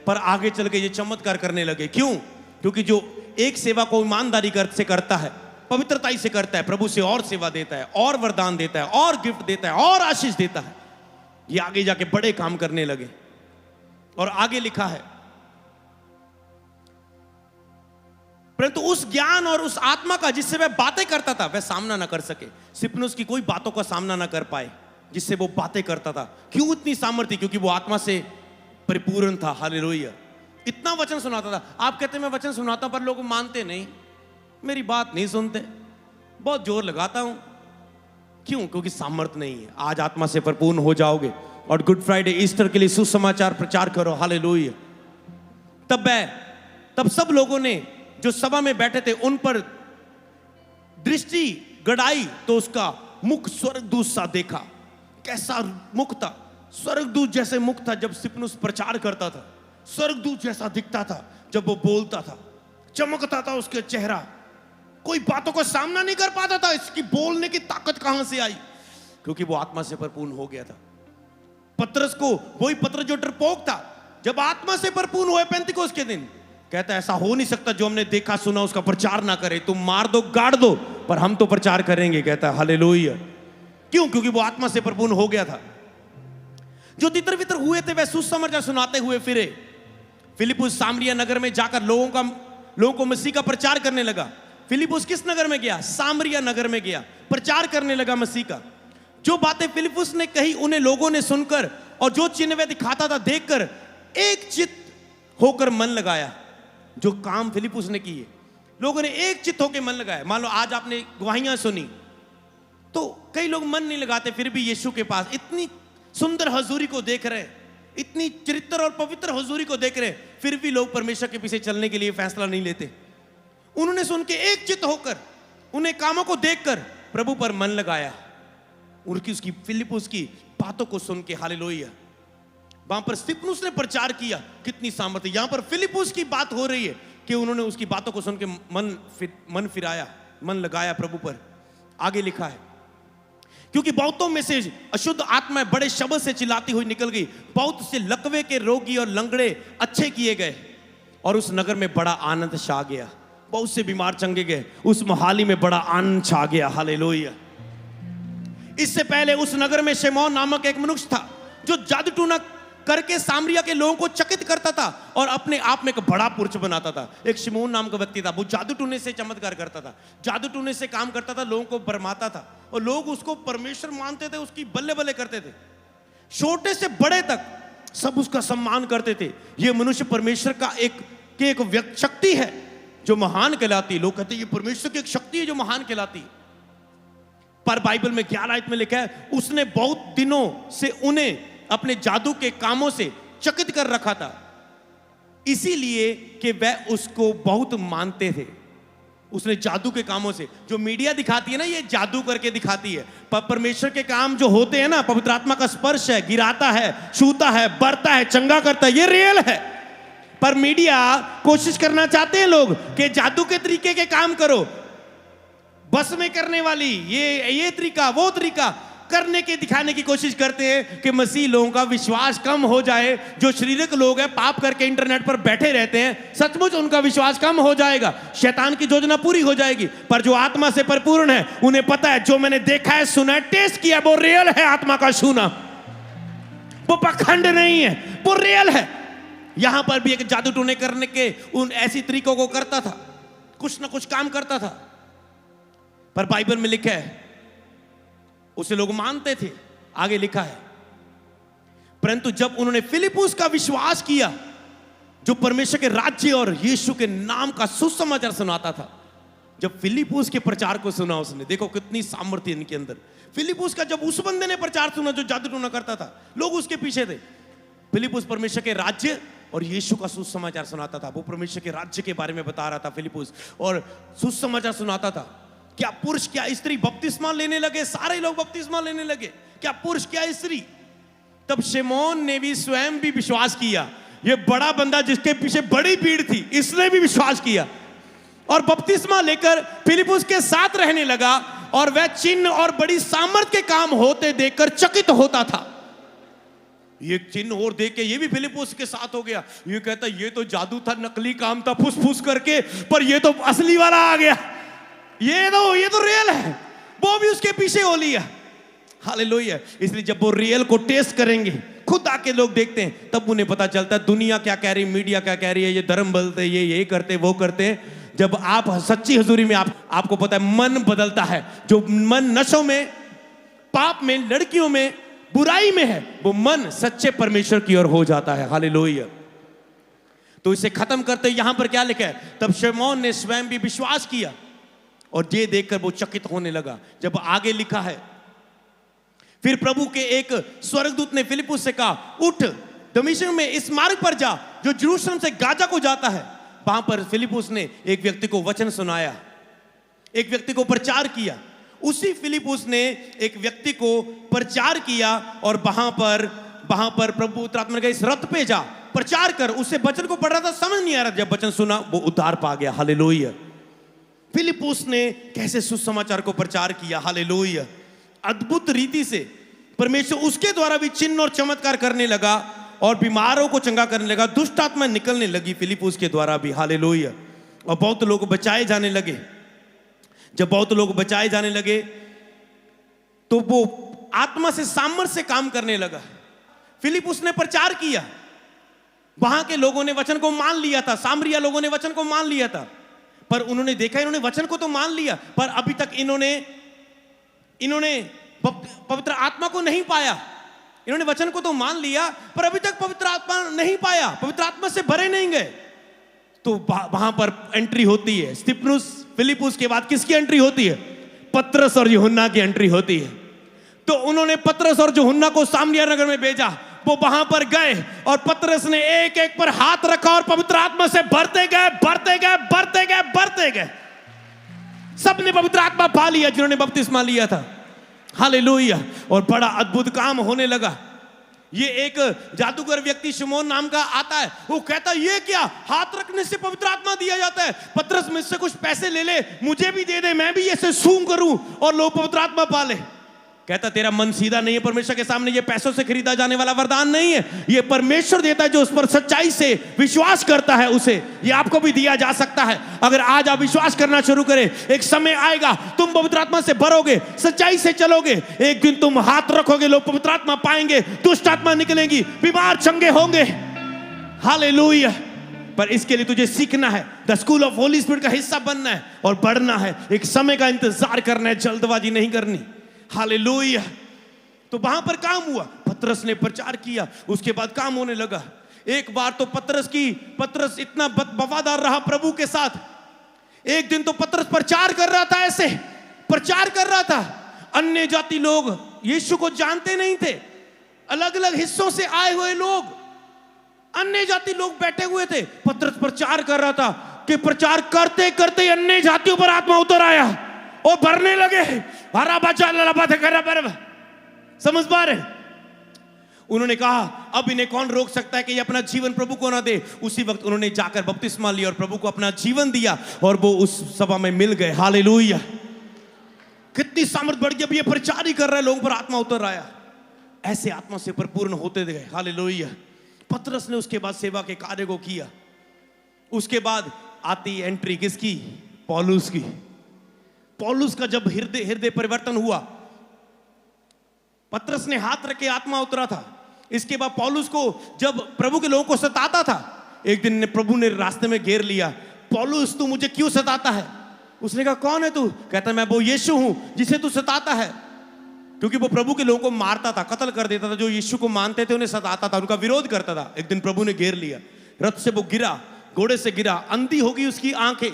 पर आगे चल के ये चमत्कार करने लगे। क्यों? क्योंकि जो एक सेवा को ईमानदारी से करता है, पवित्रताई से करता है, प्रभु से और सेवा देता है, और वरदान देता है, और गिफ्ट देता है, और आशीष देता है, ये आगे जाके बड़े काम करने लगे। और आगे लिखा है परंतु उस ज्ञान और उस आत्मा का जिससे वह बातें करता था वह सामना ना कर सके। स्तिफनुस की कोई बातों का सामना ना कर पाए जिससे वो बातें करता था। क्यों इतनी सामर्थ्य? क्योंकि वो आत्मा से परिपूर्ण था। हालेलुया। इतना वचन सुनाता था। आप कहते मैं वचन सुनाता हूं पर लोग मानते नहीं, मेरी बात नहीं सुनते, बहुत जोर लगाता हूं। क्यों? क्योंकि सामर्थ्य नहीं है। आज आत्मा से परिपूर्ण हो जाओगे और गुड फ्राइडे ईस्टर के लिए सुसमाचार प्रचार करो। हालेलुया। तब सब लोगों ने जो सभा में बैठे थे उन पर दृष्टि गड़ाई तो उसका मुख स्वर्गदूत सा देखा। कैसा मुख था? स्वर्गदूत जैसे मुख था जब स्तिफनुस प्रचार करता था, स्वर्गदूत जैसा दिखता था जब वो बोलता था, चमकता था उसके चेहरा। कोई बातों का सामना नहीं कर पाता था। इसकी बोलने की ताकत कहां से आई? क्योंकि वो आत्मा से परिपूर्ण हो गया था। पतरस को, वही पतरस जो डरपोक था, जब आत्मा से परिपूर्ण हुए पेंतिकोस्त के दिन, कहता है ऐसा हो नहीं सकता जो हमने देखा सुना उसका प्रचार ना करे। तुम मार दो गाड़ दो पर हम तो प्रचार करेंगे। कहता है हालेलुया। क्यों? क्योंकि वो आत्मा से परिपूर्ण हो गया था। जो तितर बितर हुए थे वह सुसमाचार सुनाते हुए फिरे। फिलिप्पुस सामरिया नगर में जाकर लोगों को मसीह का प्रचार करने लगा। फिलिप्पुस किस नगर में गया? सामरिया नगर में गया, प्रचार करने लगा मसीह का। जो बातें फिलिप्पुस ने कही उन्हें लोगों ने सुनकर और जो चिन्ह वह दिखाता था देखकर एक चित्त होकर मन लगाया। जो काम फिलिप्पुस ने किए लोगों ने एक चित्त होकर मन लगाया। मान लो आज आपने गवाहियां सुनी, तो कई लोग मन नहीं लगाते, फिर भी यीशु के पास इतनी सुंदर हजूरी को देख रहे, इतनी चरित्र और पवित्र हजूरी को देख रहे, फिर भी लोग परमेश्वर के पीछे चलने के लिए फैसला नहीं लेते। उन्होंने सुन के एक चित्त होकर, उन्हें कामों को देखकर प्रभु पर मन लगाया, उनकी उसकी फिलिपुस की बातों को सुन के। हालेलुया। वहां पर स्तिफनुस ने प्रचार किया, कितनी सामर्थ्य। यहां पर फिलिपुस की बात हो रही है कि उन्होंने उसकी बातों को सुन के मन फिराया, मन लगाया प्रभु पर। आगे लिखा है, क्योंकि बहुतों में से अशुद्ध आत्माएं बड़े शब्द से चिल्लाती हुई निकल गई, बहुत से लकवे के रोगी और लंगड़े अच्छे किए गए, और उस नगर में बड़ा आनंद छा गया। बहुत से बीमार चंगे गए, उस मोहाली में बड़ा आनंद छा गया। हालेलुया। इससे पहले उस नगर में शमौन नामक एक मनुष्य था, जो जादू टूना करके सामरिया के लोगों को चकित करता था और अपने आप में एक बड़ा पुरुष बनाता था। एक शमौन नाम का व्यक्ति था, वो जादू टूने से चमत्कार करता था, जादू टूने से काम करता था, लोगों को भरमाता था, और लोग उसको परमेश्वर मानते थे, उसकी बल्ले बल्ले करते थे। छोटे से बड़े तक सब उसका सम्मान करते थे। ये मनुष्य परमेश्वर का एक शक्ति है जो महान कहलाती है। लोग कहते हैं ये परमेश्वर की एक शक्ति है जो महान कहलाती है। पर बाइबल में 11 आयत में लिखा है, उसने बहुत दिनों से उन्हें अपने जादू के कामों से चकित कर रखा था, इसीलिए कि वह उसको बहुत मानते थे। उसने जादू के कामों से, जो मीडिया दिखाती है ना, ये जादू करके दिखाती है, पर परमेश्वर के काम जो होते हैं ना, पवित्र आत्मा का स्पर्श है, गिराता है, छूता है, बढ़ता है, चंगा करता है, ये रियल है। पर मीडिया कोशिश करना चाहते हैं लोग कि जादू के तरीके के काम करो, बस में करने वाली ये तरीका, वो तरीका करने के दिखाने की कोशिश करते हैं कि मसीह लोगों का विश्वास कम हो जाए। जो शारीरिक लोग हैं, पाप करके इंटरनेट पर बैठे रहते हैं, सचमुच उनका विश्वास कम हो जाएगा, शैतान की योजना पूरी हो जाएगी। पर जो आत्मा से परिपूर्ण है, उन्हें पता है, जो मैंने देखा है, सुना है, टेस्ट किया, वो रियल है। आत्मा का छूना, वो पखंड नहीं है, वो रियल है। यहां पर भी एक जादू टूने करने के उन ऐसी तरीकों को करता था, कुछ ना कुछ काम करता था। पर बाइबल में लिखा है उसे लोग मानते थे। आगे लिखा है, परंतु जब उन्होंने फिलिपुस का विश्वास किया, जो परमेश्वर के राज्य और यीशु के नाम का सुसमाचार सुनाता था, जब फिलिपुस के प्रचार को सुना उसने, देखो कितनी सामर्थ्य इनके अंदर। फिलिपुस का जब उस बंदे ने प्रचार सुना जो जादू टूना करता था, लोग उसके पीछे थे। फिलिपुस परमेश्वर के राज्य और यीशु का सुसमाचार सुनाता था। वो परमेश्वर के राज्य के बारे में बता रहा था फिलिपुस, और सुसमाचार सुनाता था। क्या पुरुष क्या स्त्री बपतिस्मा लेने लगे, सारे लोग बपतिस्मा लेने लगे, क्या पुरुष क्या स्त्री। तब शमौन ने भी स्वयं भी विश्वास किया। ये बड़ा बंदा जिसके पीछे बड़ी भीड़ थी, इसने भी विश्वास किया और बपतिस्मा लेकर फिलिपुस के साथ रहने लगा, और वह चिन्ह और बड़ी सामर्थ्य के काम होते देखकर चकित होता था। ये चिन्ह और देख के ये भी फिलिपुस के साथ हो गया। ये कहता ये तो जादू था, नकली काम था, फुस फुस करके, पर ये तो असली वाला आ गया, ये तो रियल है। वो भी उसके पीछे हो लिया। हालेलुया। इसलिए जब वो रियल को टेस्ट करेंगे, खुद आके लोग देखते हैं, तब उन्हें पता चलता है दुनिया क्या कह रही, मीडिया क्या कह रही है, ये धर्म बदलते, ये करते, वो करते। जब आप सच्ची हजूरी में आपको पता है, मन बदलता है। जो मन नशों में, पाप में, लड़कियों में, बुराई में है, वो मन सच्चे परमेश्वर की ओर हो जाता है। हालेलुया। तो इसे खत्म करते यहां पर क्या लिखा है, तब शमौन ने स्वयं भी विश्वास किया और ये देखकर वो चकित होने लगा। जब आगे लिखा है, फिर प्रभु के एक स्वर्गदूत ने फिलिपुस से कहा, उठ दमिश्क में इस मार्ग पर जा जो यरूशलेम से गाजा को जाता है। वहां पर फिलिपुस ने एक व्यक्ति को वचन सुनाया, एक व्यक्ति को प्रचार किया। उसी फिलिपुस ने एक व्यक्ति को प्रचार किया, और वहां पर प्रभु आत्मा ने इस रथ पे जा, प्रचार कर। उससे वचन को पढ़ रहा था, समझ नहीं आ रहा। जब वचन सुना, वो उद्धार पा गया। हालेलुया। फिलिपुस ने कैसे सुसमाचार को प्रचार किया। हालेलुया। अद्भुत रीति से परमेश्वर उसके द्वारा भी चिन्ह और चमत्कार करने लगा, और बीमारों को चंगा करने लगा, दुष्ट आत्मा निकलने लगी फिलिपुस के द्वारा भी। हालेलुया। और बहुत लोग बचाए जाने लगे। जब बहुत लोग बचाए जाने लगे, तो वो आत्मा से सामर्थ्य से काम करने लगा। फिलिपुस ने प्रचार किया, वहां के लोगों ने वचन को मान लिया था, सामरिया लोगों ने वचन को मान लिया था। पर उन्होंने देखा, इन्होंने वचन को तो मान लिया, पर अभी तक इन्होंने पवित्र आत्मा को नहीं पाया। इन्होंने वचन को तो मान लिया, पर अभी तक पवित्र आत्मा नहीं पाया, पवित्र आत्मा से भरे नहीं गए। तो वहां पर एंट्री होती है स्तिफनुस, फिलिपुस के बाद किसकी एंट्री होती है? पतरस और यूहन्ना की एंट्री होती है। तो उन्होंने पतरस और यूहन्ना को सामरिया नगर में भेजा। वो वहां पर गए और पतरस ने एक एक पर हाथ रखा और पवित्र आत्मा से भरते गए, भरते गए, भरते गए, भरते गए। सबने पवित्र आत्मा पा लिया जिन्होंने बपतिस्मा लिया था। हालेलुया। और बड़ा अद्भुत काम होने लगा। ये एक जादूगर व्यक्ति शिमोन नाम का आता है। वो कहता है ये क्या, हाथ रखने से पवित्र आत्मा दिया जाता है। पतरस मुझसे कुछ पैसे ले ले, मुझे भी दे दे, मैं भी ऐसे सूंघ करूं और लोग पवित्र आत्मा पा ले। कहता तेरा मन सीधा नहीं है परमेश्वर के सामने। ये पैसों से खरीदा जाने वाला वरदान नहीं है, ये परमेश्वर देता है जो उस पर सच्चाई से विश्वास करता है उसे। ये आपको भी दिया जा सकता है अगर आज आप विश्वास करना शुरू करें। एक समय आएगा तुम पवित्र आत्मा से भरोगे, सच्चाई से चलोगे, एक दिन तुम हाथ रखोगे, लोग पवित्र आत्मा पाएंगे, दुष्ट आत्मा निकलेंगी, बीमार चंगे होंगे। हालेलुया। पर इसके लिए तुझे सीखना है, the school of Holi spirit का हिस्सा बनना है और बढ़ना है। एक समय का इंतजार करना है, जल्दबाजी नहीं करनी। हालेलुया। तो वहां पर काम हुआ, पतरस ने प्रचार किया, उसके बाद काम होने लगा। एक बार तो पतरस इतना वफादार रहा प्रभु के साथ। एक दिन तो पतरस प्रचार कर रहा था, ऐसे प्रचार कर रहा था। अन्य जाति लोग यीशु को जानते नहीं थे, अलग अलग हिस्सों से आए हुए लोग, अन्य जाति लोग बैठे हुए थे। पतरस प्रचार कर रहा था कि प्रचार करते करते अन्य जातियों पर आत्मा उतर आया और भरने लगे। हरा बचा समझ पा रहे? उन्होंने कहा अब इन्हें कौन रोक सकता है कि ये अपना जीवन प्रभु को ना दे। उसी वक्त उन्होंने जाकर बपतिस्मा लिया और प्रभु को अपना जीवन दिया और वो उस सभा में मिल गए। हालेलुया। कितनी सामर्थ बढ़ गई। अब ये प्रचार ही कर रहे लोगों पर आत्मा उतर आया। ऐसे आत्मा से परिपूर्ण होते गए। हालेलुया। पतरस ने उसके बाद सेवा के कार्य को किया। उसके बाद आती एंट्री किसकी? पौलुस की। पौलुस का जब हृदय परिवर्तन हुआ, पतरस ने हाथ रखे आत्मा उतरा था। इसके बाद पौलुस को जब प्रभु के लोगों को सताता था, एक दिन प्रभु ने रास्ते में घेर लिया। पौलुस तू मुझे क्यों सताता है? उसने कहा कौन है तू? कहता मैं वो यीशु हूं जिसे तू सताता है। क्योंकि वो प्रभु के लोगों को मारता था, कत्ल कर देता था। जो यीशु को मानते थे उन्हें सताता था, उनका विरोध करता था। एक दिन प्रभु ने घेर लिया, रथ से वो गिरा, घोड़े से गिरा, अंधी होगी उसकी आंखें।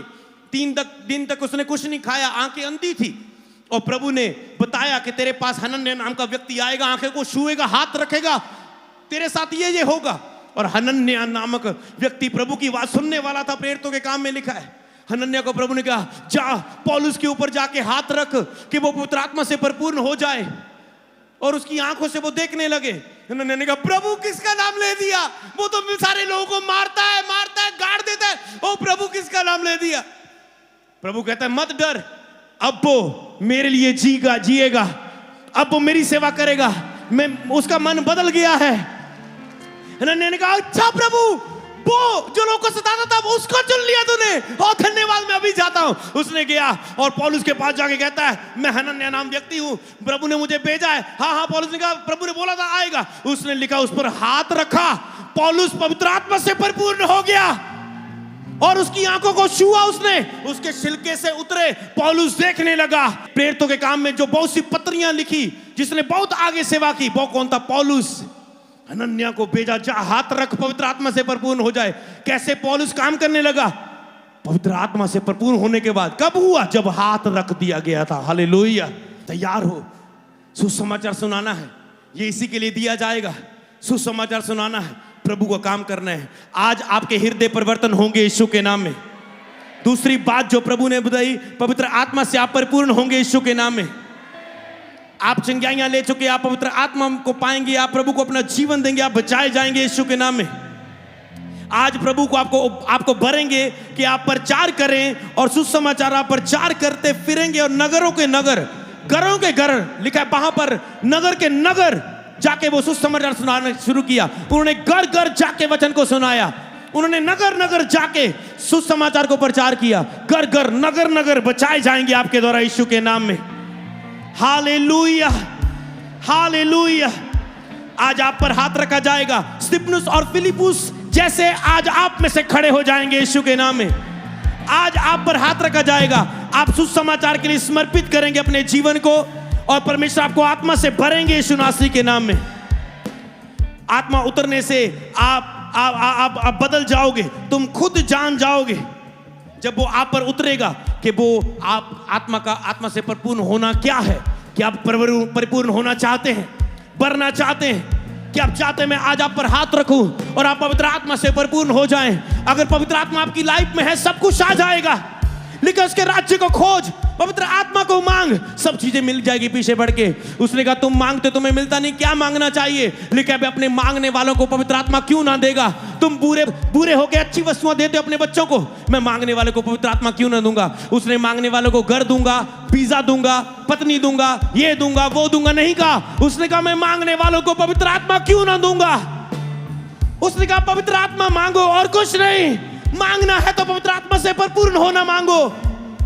3 दिन तक उसने कुछ नहीं खाया, आंखें अंधी थी। और प्रभु ने बताया कि तेरे पास हनन्याह नाम का व्यक्ति आएगा, आंखें को छुएगा, हाथ रखेगा, तेरे साथ ये होगा। और हनन्याह नामक व्यक्ति प्रभु की बात सुनने वाला था। प्रेरितों के काम में लिखा है, हनन्याह को प्रभु ने कहा जा पौलुस के ऊपर जाके हाथ रख कि वो पवित्र आत्मा से परिपूर्ण हो जाए। और उसकी आंखों से वो देखने लगे। हनन्याह ने कहा प्रभु किसका नाम ले दिया? वो तो सारे लोगों को मारता है, गाड़ देता है। ओ प्रभु किसका नाम ले दिया? प्रभु कहता है मत डर, अब वो मेरे लिए जिएगा, अब वो मेरी सेवा करेगा। मैं उसका मन बदल गया है। हनन्याह ने कहा अच्छा प्रभु, वो जो लोग को सताता था वो उसको चुन लिया तूने, और धन्यवाद, मैं अभी जाता हूं। उसने गया और पौलुस के पास जाके कहता है मैं हनन्याह नाम व्यक्ति हूं, प्रभु ने मुझे भेजा है। हाँ पौलुस ने कहा प्रभु ने बोला था आएगा। उसने लिखा, उस पर हाथ रखा, पौलुस पवित्र आत्मा से परिपूर्ण हो गया और उसकी आंखों को छुआ उसने, उसके छिलके से उतरे। पौलुस देखने लगा। प्रेरितों के काम में जो बहुत सी पत्रियां लिखी, जिसने बहुत आगे सेवा की, वो कौन था? पौलुस। हनन्याह को भेजा, जा हाथ रख, पवित्र आत्मा से परिपूर्ण हो जाए। कैसे पौलुस काम करने लगा? पवित्र आत्मा से परिपूर्ण होने के बाद। कब हुआ? जब हाथ रख दिया गया था। हालेलुया। तैयार हो, सुसमाचार सुनाना है, ये इसी के लिए दिया जाएगा। सुसमाचार सुनाना है, प्रभु का काम करना है। आज आपके हृदय परिवर्तन होंगे यीशु के नाम में। दूसरी बात जो प्रभु ने बताई, पवित्र आत्मा से आप परिपूर्ण होंगे यीशु के नाम में। आप चंगाइयां ले चुके, आप पवित्र आत्मा को पाएंगे, आप प्रभु को अपना जीवन देंगे, आप बचाए जाएंगे यीशु के नाम में। आज प्रभु को आपको भरेंगे कि आप प्रचार करें और सुसमाचार आप प्रचार करते फिरेंगे। और नगरों के नगर, घरों के घर, लिखा है वहां पर नगर के नगर जाके वो सुसमाचार सुनाना शुरू किया। उन्होंने घर घर जाके वचन को सुनाया। उन्होंने नगर नगर जाके सुसमाचार को प्रचार किया। घर घर, नगर नगर बचाए जाएंगे आपके द्वारा यीशु के नाम में। Hallelujah, hallelujah. आज आप पर हाथ रखा जाएगा। स्तिफनुस और फिलिपुस जैसे आज आप में से खड़े हो जाएंगे यीशु के नाम में। आज आप पर हाथ रखा जाएगा। आप सुसमाचार के लिए समर्पित करेंगे अपने जीवन को और परमेश्वर आपको आत्मा से भरेंगे यीशु नासरी के नाम में। आत्मा उतरने से आप बदल जाओगे। तुम खुद जान जाओगे जब वो आप पर उतरेगा कि वो आप आत्मा से परिपूर्ण होना क्या है, कि आप परिपूर्ण होना चाहते हैं, बढ़ना चाहते हैं, कि आप चाहते हैं मैं आज आप पर हाथ रखूं और आप पवित्र आत्मा से परिपूर्ण हो जाएं। अगर पवित्र आत्मा आपकी लाइफ में है, सब कुछ आ जाएगा। लेकिन उसके राज्य को खोज, पवित्र आत्मा को मांग, सब चीजें मिल जाएगी पीछे बढ़ के। उसने कहा तुम मांगते तुम्हें मिलता नहीं, क्या मांगना चाहिए? लेकिन अभी अपने मांगने वालों को पवित्र आत्मा क्यों ना देगा? तुम बुरे होकर अच्छी वस्तुएं देते हो अपने बच्चों को, मैं मांगने वाले को पवित्र आत्मा क्यों ना दूंगा? उसने मांगने वालों को घर दूंगा, पिज्जा दूंगा, पत्नी दूंगा, ये दूंगा, वो दूंगा, नहीं कहा। उसने कहा मैं मांगने वालों को पवित्र आत्मा क्यों ना दूंगा। उसने कहा पवित्र आत्मा मांगो और कुछ नहीं। मांगना है तो पवित्र आत्मा से परिपूर्ण होना मांगो,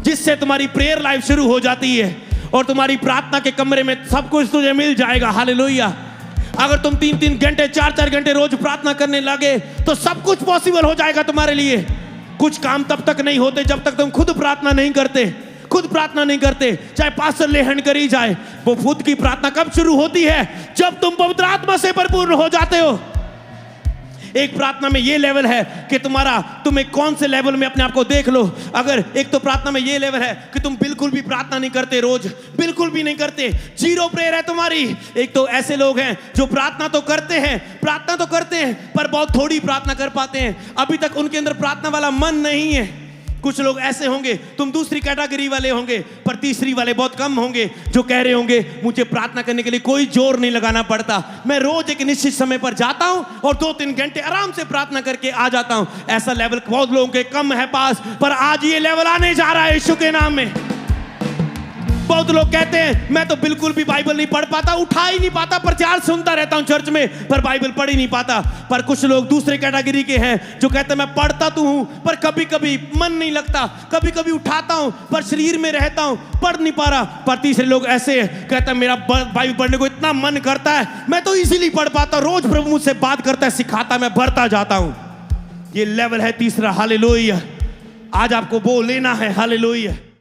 जिससे तुम्हारी प्रेयर लाइफ शुरू हो जाती है और तुम्हारी प्रार्थना के कमरे में सब कुछ तुझे मिल जाएगा। हालेलुया। अगर तुम 3-3 घंटे 4-4 घंटे रोज प्रार्थना करने लगे तो सब कुछ पॉसिबल हो जाएगा तुम्हारे लिए। कुछ काम तब तक नहीं होते जब तक तुम खुद प्रार्थना नहीं करते। खुद प्रार्थना नहीं करते, चाहे पास्टर लेहन करी जाए, वो खुद की प्रार्थना कब शुरू होती है? जब तुम पवित्र आत्मा से परिपूर्ण हो जाते हो। एक प्रार्थना में ये लेवल है कि तुम एक कौन से लेवल में अपने आप को देख लो। अगर एक तो प्रार्थना में ये लेवल है कि तुम बिल्कुल भी प्रार्थना नहीं करते, रोज बिल्कुल भी नहीं करते, जीरो प्रेयर है तुम्हारी। एक तो ऐसे लोग हैं जो प्रार्थना तो करते हैं पर बहुत थोड़ी प्रार्थना कर पाते हैं, अभी तक उनके अंदर प्रार्थना वाला मन नहीं है। कुछ लोग ऐसे होंगे, तुम दूसरी कैटेगरी वाले होंगे, पर तीसरी वाले बहुत कम होंगे जो कह रहे होंगे मुझे प्रार्थना करने के लिए कोई जोर नहीं लगाना पड़ता, मैं रोज एक निश्चित समय पर जाता हूं और 2-3 घंटे आराम से प्रार्थना करके आ जाता हूं। ऐसा लेवल बहुत लोगों के कम है पास, पर आज ये लेवल आने जा रहा है यीशु के नाम में। बहुत लोग कहते हैं मैं तो बिल्कुल भी बाइबल नहीं पढ़ पाता, उठा ही नहीं पाता, प्रचार सुनता रहता हूं चर्च में पर बाइबल पढ़ ही नहीं पाता। पर कुछ लोग दूसरे कैटेगरी के हैं जो कहते हैं मैं पढ़ता तो हूं पर कभी कभी मन नहीं लगता, कभी कभी उठाता हूं पर शरीर में रहता हूं, पढ़ नहीं पा रहा। पर तीसरे लोग ऐसे कहते हैं मेरा बाइबल पढ़ने को इतना मन करता है, मैं तो इजीली पढ़ पाता, रोज प्रभु मुझसे बात करता है, सिखाता, मैं बढ़ता जाता हूं। ये लेवल है तीसरा। हालेलुया। आज आपको वो लेना है। हालेलुया।